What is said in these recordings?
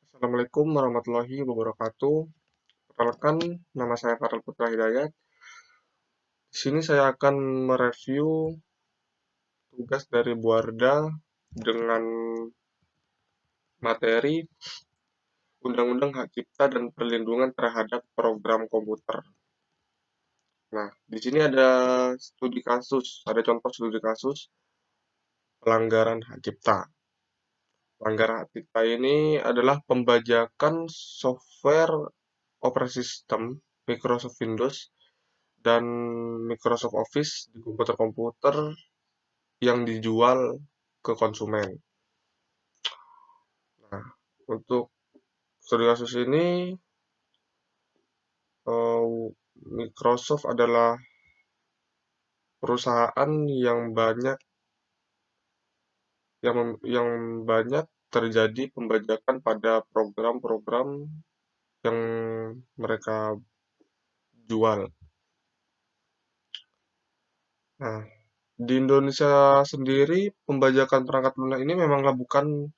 Assalamualaikum warahmatullahi wabarakatuh. Perkenalkan, nama saya Farel Putra Hidayat. Di sini saya akan mereview tugas dari Bu Arda dengan materi Undang-Undang Hak Cipta dan Perlindungan Terhadap Program Komputer. Nah, di sini ada studi kasus, ada contoh studi kasus pelanggaran hak cipta. Pelanggaran hak cipta ini adalah pembajakan software operasi sistem Microsoft Windows dan Microsoft Office di komputer-komputer yang dijual ke konsumen. Nah, untuk studi kasus ini, Microsoft adalah perusahaan yang banyak terjadi pembajakan pada program-program yang mereka jual. Nah, di Indonesia sendiri pembajakan perangkat lunak ini memanglah bukan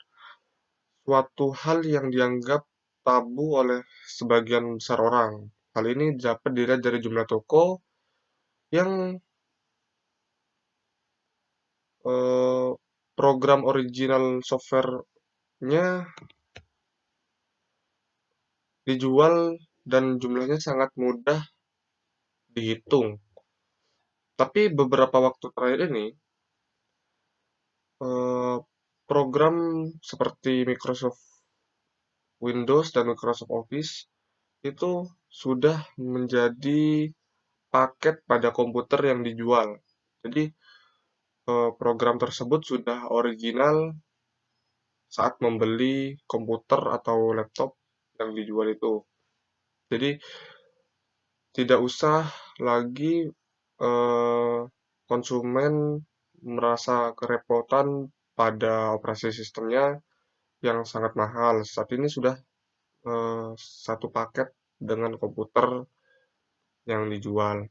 suatu hal yang dianggap tabu oleh sebagian besar orang. Hal ini dapat dilihat dari jumlah toko yang eh, program original software-nya dijual dan jumlahnya sangat mudah dihitung. Tapi beberapa waktu terakhir ini, eh, program seperti Microsoft Windows dan Microsoft Office itu sudah menjadi paket pada komputer yang dijual. Jadi, program tersebut sudah original saat membeli komputer atau laptop yang dijual itu. Jadi, tidak usah lagi konsumen merasa kerepotan pada operasi sistemnya yang sangat mahal. Saat ini sudah satu paket dengan komputer yang dijual.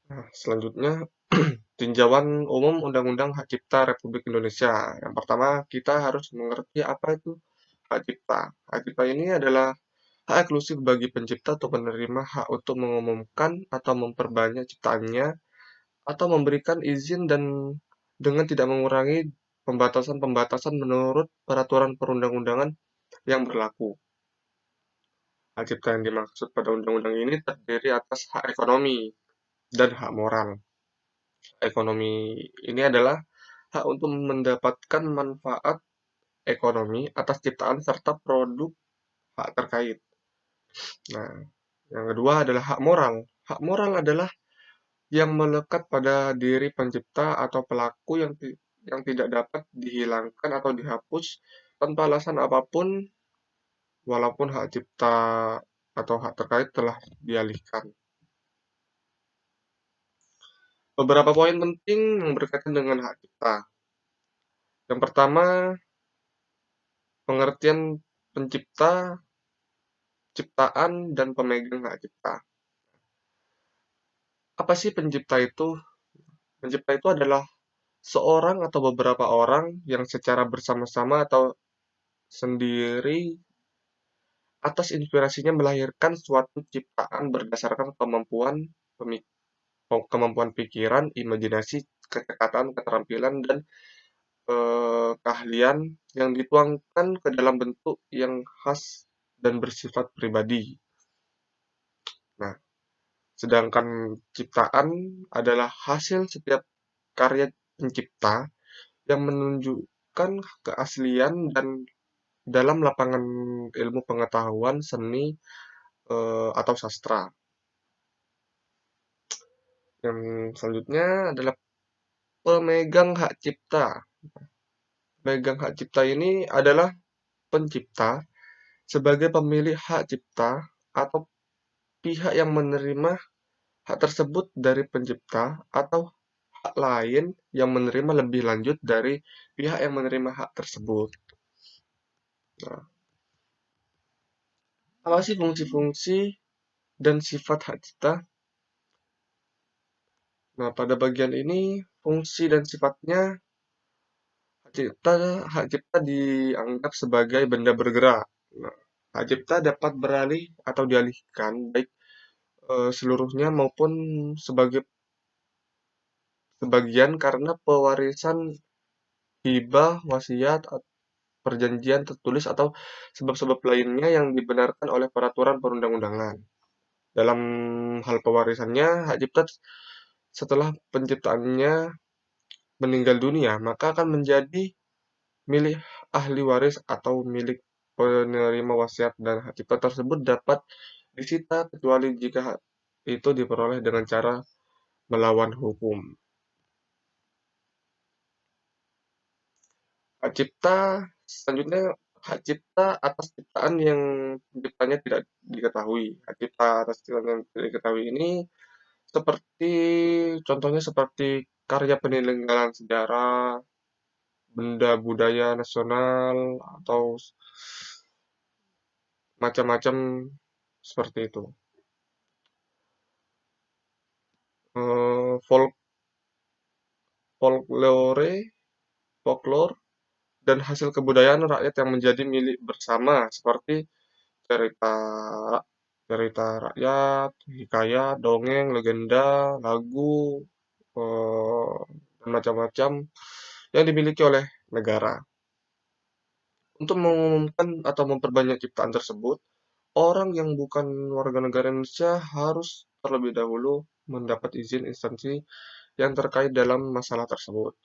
Nah, selanjutnya tinjauan umum Undang-Undang Hak Cipta Republik Indonesia. Yang pertama, kita harus mengerti apa itu hak cipta. Hak cipta ini adalah hak eksklusif bagi pencipta atau penerima hak untuk mengumumkan atau memperbanyak ciptaannya atau memberikan izin dan dengan tidak mengurangi pembatasan-pembatasan menurut peraturan perundang-undangan yang berlaku. Hak cipta yang dimaksud pada undang-undang ini terdiri atas hak ekonomi dan hak moral. Ekonomi ini adalah hak untuk mendapatkan manfaat ekonomi atas ciptaan serta produk hak terkait. Nah, yang kedua adalah hak moral. Hak moral adalah yang melekat pada diri pencipta atau pelaku yang tidak dapat dihilangkan atau dihapus tanpa alasan apapun, walaupun hak cipta atau hak terkait telah dialihkan. Beberapa poin penting yang berkaitan dengan hak cipta. Yang pertama, pengertian pencipta, ciptaan, dan pemegang hak cipta. Apa sih pencipta itu? Pencipta itu adalah seorang atau beberapa orang yang secara bersama-sama atau sendiri atas inspirasinya melahirkan suatu ciptaan berdasarkan kemampuan pikiran, imajinasi, kecekatan, keterampilan, dan keahlian yang dituangkan ke dalam bentuk yang khas dan bersifat pribadi. Nah, sedangkan ciptaan adalah hasil setiap karya pencipta yang menunjukkan keaslian dan dalam lapangan ilmu pengetahuan, seni, atau sastra. Yang selanjutnya adalah pemegang hak cipta. Pemegang hak cipta ini adalah pencipta sebagai pemilik hak cipta atau pihak yang menerima hak tersebut dari pencipta atau hak lain yang menerima lebih lanjut dari pihak yang menerima hak tersebut. Nah, apa sih fungsi-fungsi dan sifat hak cipta? Nah, pada bagian ini fungsi dan sifatnya cipta hak cipta dianggap sebagai benda bergerak. Nah, hak cipta dapat beralih atau dialihkan baik seluruhnya maupun sebagai sebagian karena pewarisan, hibah, wasiat, perjanjian tertulis atau sebab-sebab lainnya yang dibenarkan oleh peraturan perundang-undangan. Dalam hal pewarisannya, hak cipta setelah penciptaannya meninggal dunia, maka akan menjadi milik ahli waris atau milik penerima wasiat dan hak cipta tersebut dapat disita kecuali jika hak itu diperoleh dengan cara melawan hukum. Hak cipta selanjutnya hak cipta atas ciptaan yang penciptanya tidak diketahui. Hak cipta atas ciptaan yang tidak diketahui ini seperti contohnya seperti karya peninggalan sejarah, benda budaya nasional atau macam-macam seperti itu. Folk folklore, folklore dan hasil kebudayaan rakyat yang menjadi milik bersama seperti cerita cerita rakyat, hikayat, dongeng, legenda, lagu, dan macam-macam yang dimiliki oleh negara. Untuk mengumumkan atau memperbanyak ciptaan tersebut, orang yang bukan warga negara Indonesia harus terlebih dahulu mendapat izin instansi yang terkait dalam masalah tersebut.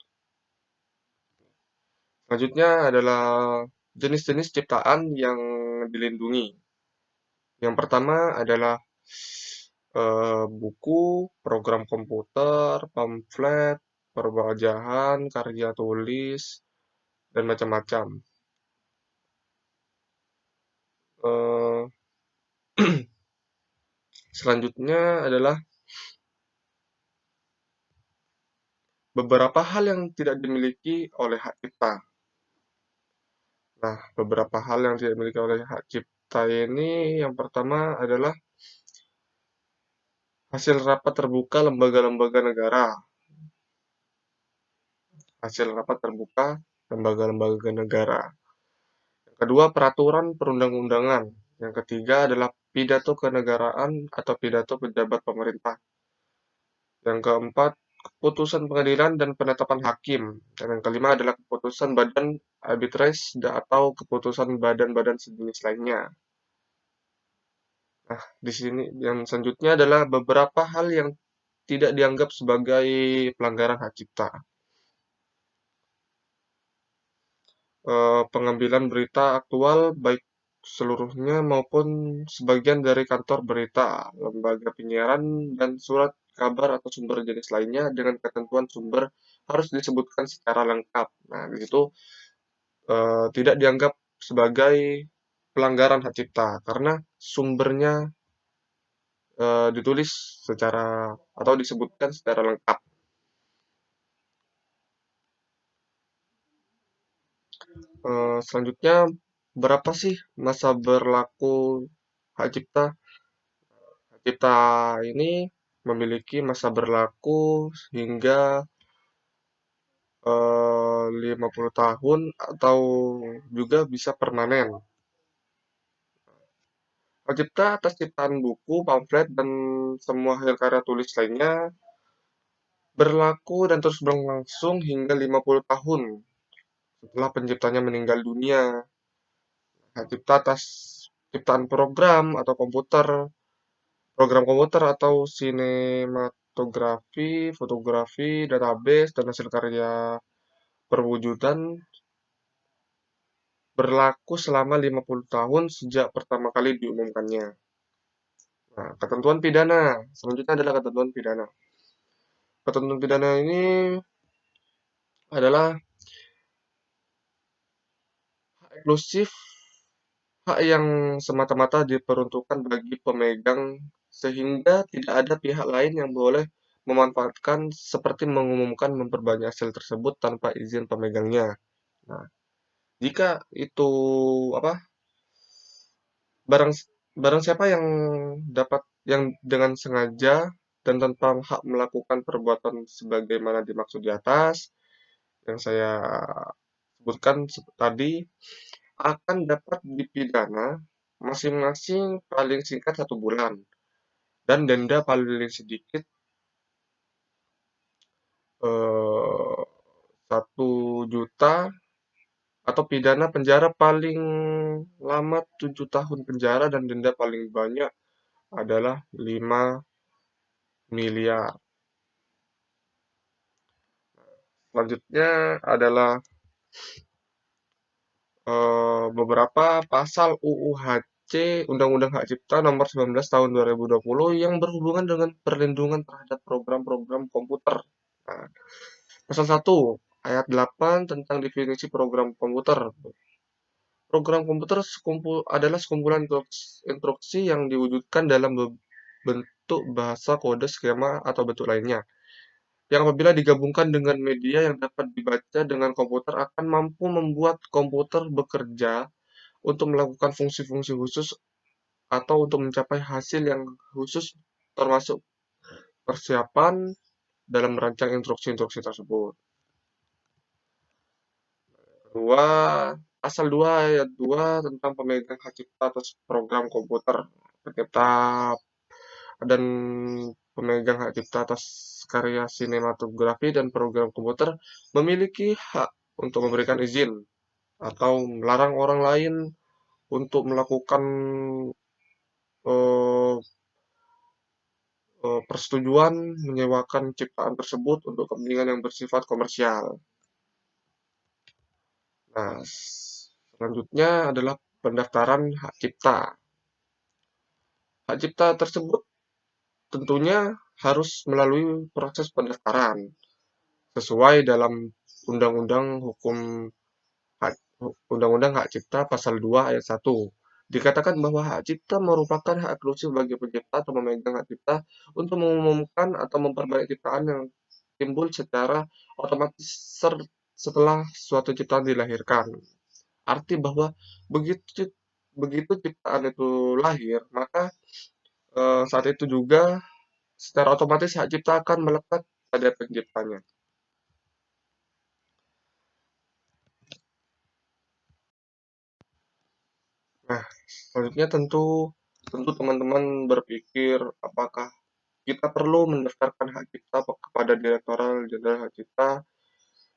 Selanjutnya adalah jenis-jenis ciptaan yang dilindungi. Yang pertama adalah buku, program komputer, pamflet, perwajahan, karya tulis, dan macam-macam. Eh, Selanjutnya adalah beberapa hal yang tidak dimiliki oleh hak cipta. Nah, beberapa hal yang tidak dimiliki oleh hak cipta ini yang pertama adalah hasil rapat terbuka lembaga-lembaga negara. Hasil rapat terbuka lembaga-lembaga negara. Yang kedua, peraturan perundang-undangan. Yang ketiga adalah pidato kenegaraan atau pidato pejabat pemerintah. Yang keempat, keputusan pengadilan dan penetapan hakim. Dan yang kelima adalah keputusan badan arbitrase atau keputusan badan-badan sejenis lainnya. Nah, di sini yang selanjutnya adalah beberapa hal yang tidak dianggap sebagai pelanggaran hak cipta. Pengambilan berita aktual baik seluruhnya maupun sebagian dari kantor berita, lembaga penyiaran, dan surat kabar atau sumber jenis lainnya dengan ketentuan sumber harus disebutkan secara lengkap. Nah, di situ tidak dianggap sebagai pelanggaran hak cipta karena sumbernya ditulis secara atau disebutkan secara lengkap. Selanjutnya, berapa sih masa berlaku hak cipta? Hak cipta ini memiliki masa berlaku hingga 50 tahun atau juga bisa permanen. Hak cipta atas ciptaan buku, pamflet, dan semua hasil karya tulis lainnya berlaku dan terus berlangsung hingga 50 tahun setelah penciptanya meninggal dunia. Hak cipta atas ciptaan program komputer atau sinematografi, fotografi, database, dan hasil karya perwujudan berlaku selama 50 tahun sejak pertama kali diumumkannya. Nah, ketentuan pidana. Selanjutnya adalah ketentuan pidana. Ketentuan pidana ini adalah hak eksklusif, hak yang semata-mata diperuntukkan bagi pemegang sehingga tidak ada pihak lain yang boleh memanfaatkan seperti mengumumkan memperbanyak hasil tersebut tanpa izin pemegangnya. Nah, jika itu apa barang barang siapa yang dapat yang dengan sengaja dan tanpa hak melakukan perbuatan sebagaimana dimaksud di atas yang saya sebutkan tadi akan dapat dipidana masing-masing paling singkat 1 bulan dan denda paling sedikit 1 juta atau pidana penjara paling lama 7 tahun penjara dan denda paling banyak adalah 5 miliar. Selanjutnya adalah beberapa pasal UU HC Undang-Undang Hak Cipta Nomor 19 Tahun 2020 yang berhubungan dengan perlindungan terhadap program-program komputer. Nah, pasal 1 ayat 8 tentang definisi program komputer. Program komputer adalah sekumpulan instruksi yang diwujudkan dalam bentuk bahasa kode skema atau bentuk lainnya, yang apabila digabungkan dengan media yang dapat dibaca dengan komputer akan mampu membuat komputer bekerja untuk melakukan fungsi-fungsi khusus atau untuk mencapai hasil yang khusus, termasuk persiapan dalam merancang instruksi-instruksi tersebut. Kedua, pasal 2 ayat 2 tentang pemegang hak cipta atas program komputer. Pencipta dan pemegang hak cipta atas karya sinematografi dan program komputer memiliki hak untuk memberikan izin atau melarang orang lain untuk melakukan eh, persetujuan menyewakan ciptaan tersebut untuk kepentingan yang bersifat komersial. Nah, selanjutnya adalah pendaftaran hak cipta. Hak cipta tersebut tentunya harus melalui proses pendaftaran sesuai dalam Undang-Undang Hukum Undang-Undang Hak Cipta Pasal 2 Ayat 1. Dikatakan bahwa hak cipta merupakan hak eksklusif bagi pencipta atau memegang hak cipta untuk mengumumkan atau memperbaiki ciptaan yang timbul secara otomatis setelah suatu ciptaan dilahirkan. Arti bahwa begitu begitu ciptaan itu lahir, maka saat itu juga secara otomatis hak cipta akan melekat pada penciptanya. Nah, selanjutnya tentu tentu teman-teman berpikir apakah kita perlu mendaftarkan hak cipta kepada Direktorat Jenderal Hak Cipta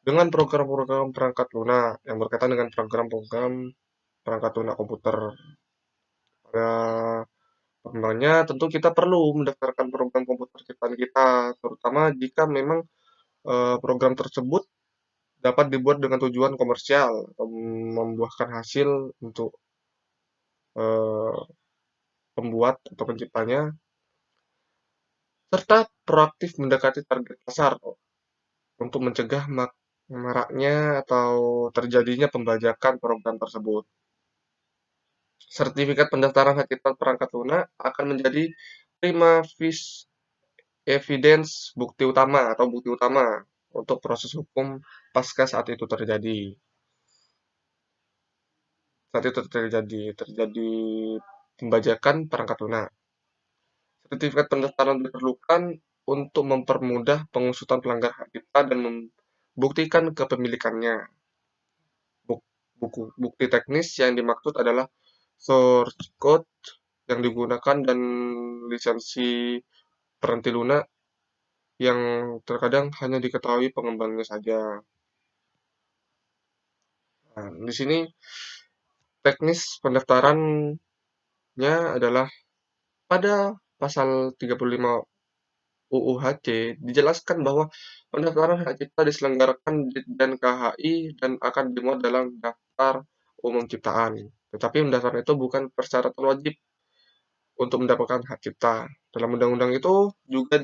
dengan program-program perangkat lunak yang berkaitan dengan program-program perangkat lunak komputer. Pada perkembangannya, tentu kita perlu mendaftarkan program komputer ciptaan kita, terutama jika memang program tersebut dapat dibuat dengan tujuan komersial atau membuahkan hasil untuk eh, pembuat atau penciptanya, serta proaktif mendekati target pasar untuk mencegah maraknya atau terjadinya pembajakan program tersebut. Sertifikat pendaftaran hak cipta perangkat lunak akan menjadi prima facie evidence bukti utama untuk proses hukum pasca saat itu terjadi pembajakan perangkat lunak. Sertifikat pendaftaran diperlukan untuk mempermudah pengusutan pelanggar hak cipta dan membuktikan kepemilikannya. Bukti teknis yang dimaksud adalah source code yang digunakan dan lisensi peranti lunak yang terkadang hanya diketahui pengembangnya saja. Nah, di sini teknis pendaftarannya adalah pada pasal 35 UU HC dijelaskan bahwa pendaftaran hak cipta diselenggarakan dan KHI dan akan dimuat dalam daftar umum ciptaan. Tetapi pendaftaran itu bukan persyaratan wajib untuk mendapatkan hak cipta. Dalam undang-undang itu juga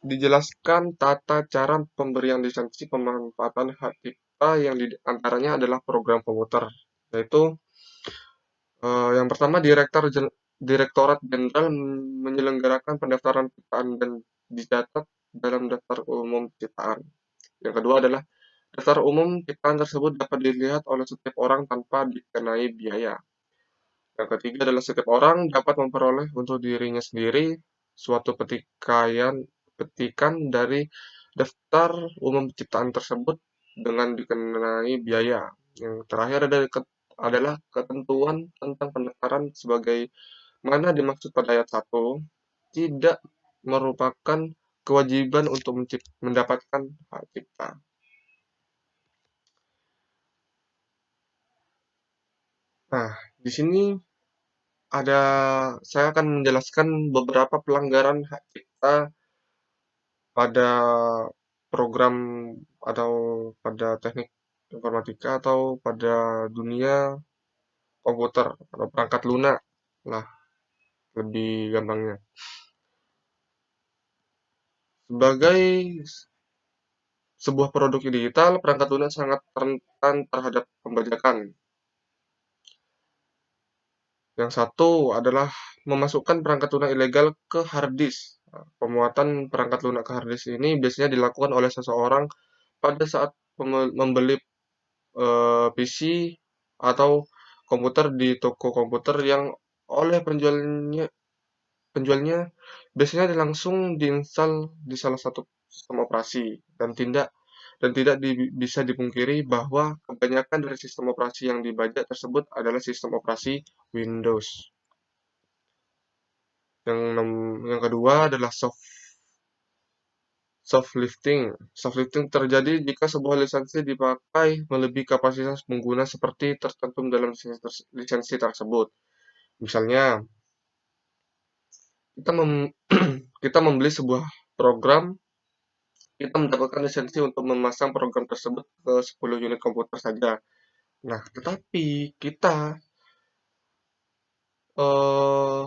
dijelaskan tata cara pemberian lisensi pemanfaatan hak cipta yang diantaranya adalah program komputer, yaitu yang pertama Direktorat Jenderal menyelenggarakan pendaftaran ciptaan dan dicatat dalam daftar umum ciptaan. Yang kedua adalah daftar umum ciptaan tersebut dapat dilihat oleh setiap orang tanpa dikenai biaya. Yang ketiga adalah setiap orang dapat memperoleh untuk dirinya sendiri suatu petikan dari daftar umum ciptaan tersebut dengan dikenai biaya. Yang terakhir adalah ketentuan tentang pendaftaran sebagai mana dimaksud pada ayat 1 tidak merupakan kewajiban untuk mendapatkan hak cipta. Nah, di sini ada saya akan menjelaskan beberapa pelanggaran hak cipta pada program atau pada teknik informatika atau pada dunia komputer atau perangkat lunak lah lebih gampangnya. Sebagai sebuah produk digital, perangkat lunak sangat rentan terhadap pembajakan. Yang satu adalah memasukkan perangkat lunak ilegal ke harddisk. Pemuatan perangkat lunak ke harddisk ini biasanya dilakukan oleh seseorang pada saat membeli PC atau komputer di toko komputer yang oleh penjualnya biasanya langsung diinstal di salah satu sistem operasi dan tidak bisa dipungkiri bahwa kebanyakan dari sistem operasi yang dibajak tersebut adalah sistem operasi Windows. Yang kedua adalah Shoplifting. Shoplifting terjadi jika sebuah lisensi dipakai melebihi kapasitas pengguna seperti tertentu dalam lisensi tersebut. Misalnya, kita kita membeli sebuah program, kita mendapatkan lisensi untuk memasang program tersebut ke 10 unit komputer saja. Nah, tetapi kita eh,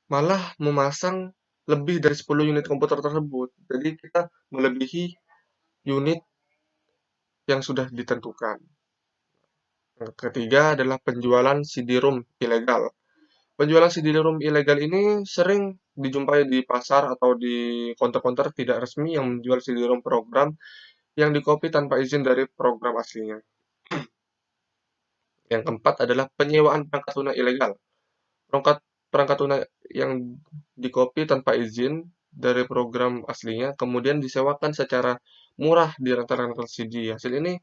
malah memasang lebih dari 10 unit komputer tersebut. Jadi kita melebihi unit yang sudah ditentukan. Yang ketiga adalah penjualan CD-ROM ilegal. Penjualan CD-ROM ilegal ini sering dijumpai di pasar atau di counter-counter tidak resmi yang menjual CD-ROM program yang dikopi tanpa izin dari program aslinya. Yang keempat adalah penyewaan perangkat lunak ilegal. Perangkat lunak yang dikopi tanpa izin dari program aslinya kemudian disewakan secara murah di rental-rental CD. Hasil ini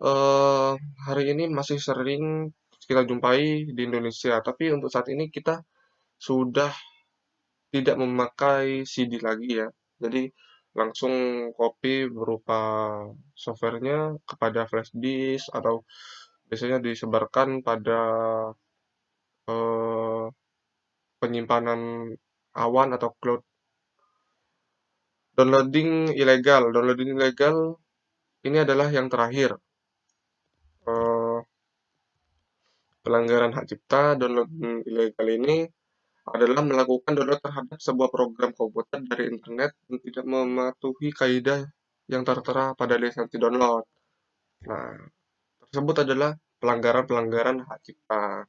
eh, hari ini masih sering kita jumpai di Indonesia, tapi untuk saat ini kita sudah tidak memakai CD lagi ya. Jadi langsung copy berupa softwarenya kepada flash disk atau biasanya disebarkan pada eh, penyimpanan awan atau cloud. Downloading ilegal ini adalah yang terakhir. Eh, Pelanggaran hak cipta downloading ilegal ini adalah melakukan download terhadap sebuah program komputer dari internet dan tidak mematuhi kaidah yang tertera pada lisensi download. Nah, tersebut adalah pelanggaran-pelanggaran hak cipta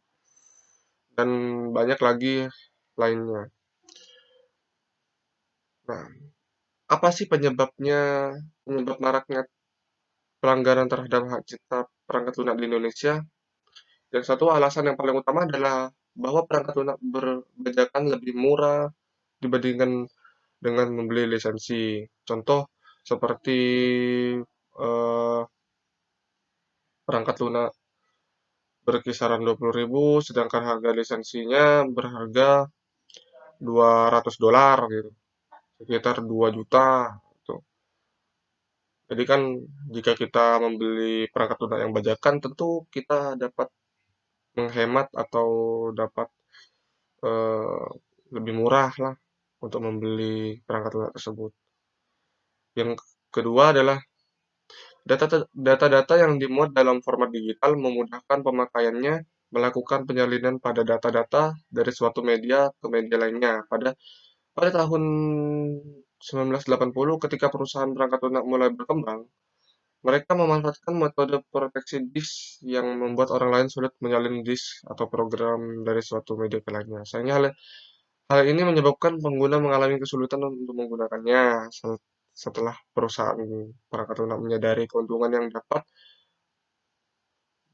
dan banyak lagi lainnya. Nah, apa sih penyebab maraknya pelanggaran terhadap hak cipta perangkat lunak di Indonesia? Yang satu alasan yang paling utama adalah bahwa perangkat lunak berbajakan lebih murah dibandingkan dengan membeli lisensi. Contoh seperti eh, perangkat lunak berkisaran 20.000 sedangkan harga lisensinya berharga $200 gitu, sekitar 2 juta gitu. Jadi kan jika kita membeli perangkat lunak yang bajakan tentu kita dapat menghemat atau dapat eh, lebih murah lah untuk membeli perangkat lunak tersebut. Yang kedua adalah data-data yang dimuat dalam format digital memudahkan pemakaiannya melakukan penyalinan pada data-data dari suatu media ke media lainnya. Pada tahun 1980, ketika perusahaan perangkat lunak mulai berkembang, mereka memanfaatkan metode proteksi disk yang membuat orang lain sulit menyalin disk atau program dari suatu media ke lainnya. Sayangnya hal ini menyebabkan pengguna mengalami kesulitan untuk menggunakannya setelah perusahaan perangkat lunak menyadari keuntungan yang dapat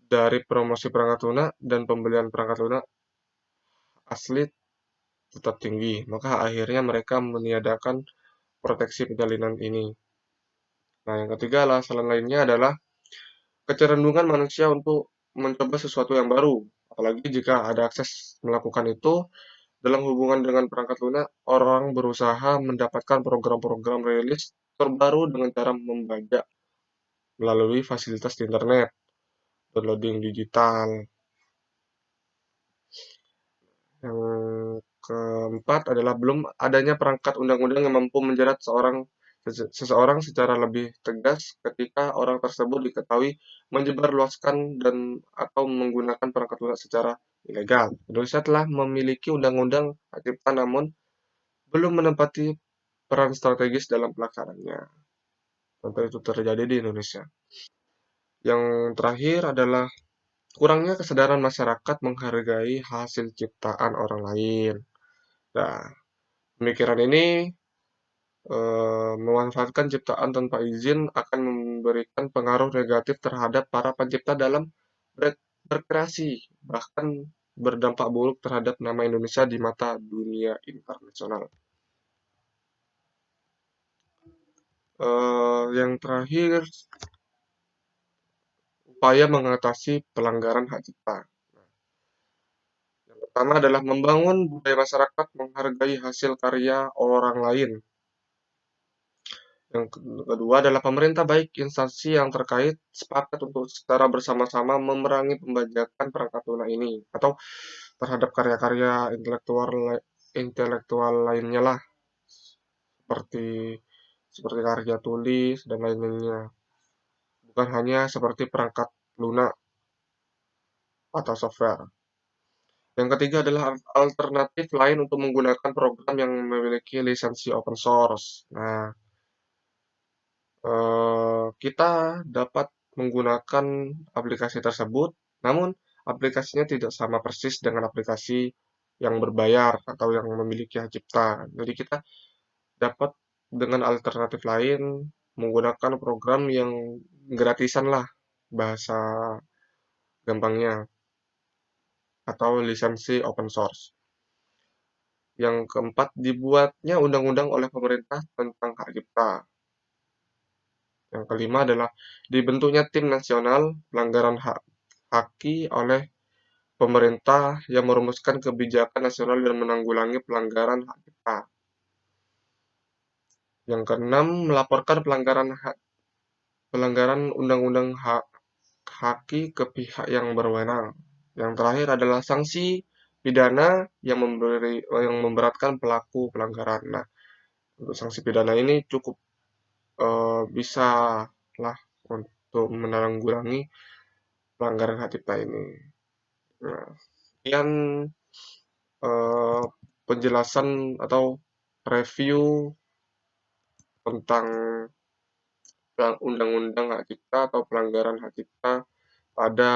dari promosi perangkat lunak dan pembelian perangkat lunak asli tetap tinggi, maka akhirnya mereka meniadakan proteksi penyalinan ini. Nah, yang ketiga alasan lainnya adalah kecenderungan manusia untuk mencoba sesuatu yang baru, apalagi jika ada akses melakukan itu. Dalam hubungan dengan perangkat lunak, orang berusaha mendapatkan program-program rilis terbaru dengan cara membajak melalui fasilitas di internet, downloading digital. Yang keempat adalah belum adanya perangkat undang-undang yang mampu menjerat seseorang secara lebih tegas ketika orang tersebut diketahui menyebarluaskan dan atau menggunakan perangkat lunak secara ilegal. Indonesia telah memiliki undang-undang hak cipta namun belum menempati peran strategis dalam pelaksanaannya. Contoh itu terjadi di Indonesia. Yang terakhir adalah kurangnya kesadaran masyarakat menghargai hasil ciptaan orang lain. Nah, pemikiran ini memanfaatkan ciptaan tanpa izin akan memberikan pengaruh negatif terhadap para pencipta dalam berkreasi, bahkan berdampak buruk terhadap nama Indonesia di mata dunia internasional. Yang terakhir, upaya mengatasi pelanggaran hak cipta. Yang pertama adalah membangun budaya masyarakat menghargai hasil karya orang lain. Yang kedua adalah pemerintah baik instansi yang terkait sepakat untuk secara bersama-sama memerangi pembajakan perangkat lunak ini atau terhadap karya-karya intelektual lainnya lah seperti seperti karya tulis dan lainnya. Bukan hanya seperti perangkat lunak atau software. Yang ketiga adalah alternatif lain untuk menggunakan program yang memiliki lisensi open source. Nah, kita dapat menggunakan aplikasi tersebut, namun aplikasinya tidak sama persis dengan aplikasi yang berbayar atau yang memiliki hak cipta. Jadi kita dapat dengan alternatif lain menggunakan program yang gratisan lah, bahasa gampangnya, atau lisensi open source. Yang keempat, dibuatnya undang-undang oleh pemerintah tentang hak cipta. Yang kelima adalah dibentuknya tim nasional pelanggaran hak haki oleh pemerintah yang merumuskan kebijakan nasional dan menanggulangi pelanggaran hak cipta. Yang keenam, melaporkan pelanggaran undang-undang hak haki ke pihak yang berwenang. Yang terakhir adalah sanksi pidana yang memberatkan pelaku pelanggaran. Nah, untuk sanksi pidana ini cukup bisa lah untuk menanggulangi pelanggaran hak cipta ini. Nah, sekian eh, penjelasan atau review tentang undang-undang hak cipta atau pelanggaran hak cipta pada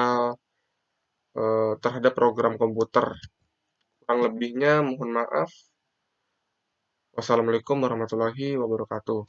terhadap program komputer. Kurang lebihnya mohon maaf. Wassalamualaikum warahmatullahi wabarakatuh.